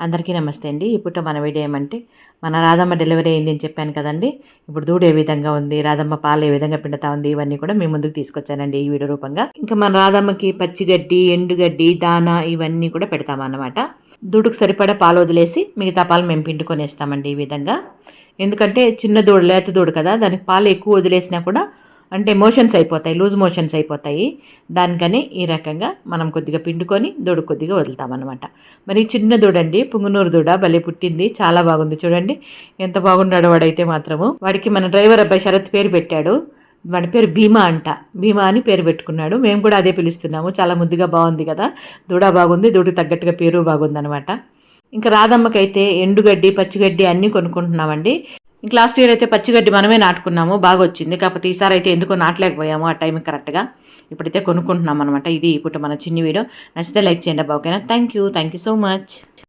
అందరికీ నమస్తే అండి. ఇప్పుడు మన వీడియో ఏమంటే మన రాధమ్మ డెలివరీ అయింది అని చెప్పాను కదండి. ఇప్పుడు దూడ ఏ విధంగా ఉంది, రాధమ్మ పాలు ఏ విధంగా పిండుతా ఉంది, ఇవన్నీ కూడా మీ ముందుకు తీసుకొచ్చానండి ఈ వీడియో రూపంగా. ఇంకా మన రాధమ్మకి పచ్చిగడ్డి, ఎండుగడ్డి, దానా ఇవన్నీ కూడా పెడతామన్నమాట. దూడకు సరిపడా పాలు వదిలేసి మిగతా పాలు మేము పిండుకొనేస్తామండి ఈ విధంగా. ఎందుకంటే చిన్న దూడ, లేత దూడ కదా, దానికి పాలు ఎక్కువ వదిలేసినా కూడా అంటే మోషన్స్ అయిపోతాయి, లూజ్ మోషన్స్ అయిపోతాయి. దానికని ఈ రకంగా మనం కొద్దిగా పిండుకొని దూడ కొద్దిగా వదులుతామన్నమాట. మరి చిన్న దూడండి, పుంగునూరు దూడ భలే పుట్టింది, చాలా బాగుంది చూడండి. ఎంత బాగున్నాడో వాడైతే మాత్రము. వాడికి మన డ్రైవర్ అబ్బాయి శరత్ పేరు పెట్టాడు. వాడి పేరు భీమా అంట. భీమా అని పేరు పెట్టుకున్నాడు. మేము కూడా అదే పిలుస్తున్నాము. చాలా ముద్దుగా బాగుంది కదా, దూడ బాగుంది, దూడకి తగ్గట్టుగా పేరు బాగుంది అనమాట. ఇంకా రాధమ్మకైతే ఎండుగడ్డి, పచ్చిగడ్డి అన్నీ కొనుక్కుంటున్నామండి. ఇంక లాస్ట్ ఇయర్ అయితే పచ్చిగడ్డి మనమే నాటుకున్నాము, బాగా వచ్చింది. కాకపోతే ఈసారి అయితే ఎందుకో నాటలేకపోయాము ఆ టైంకి కరెక్ట్గా. ఇప్పుడైతే కొనుక్కుంటున్నాం అనమాట. ఇది ఇప్పుడు మన చిన్ని వీడియో. నచ్చితే లైక్ చేయండి అబ్బా, ఓకేనా? Thank you so much.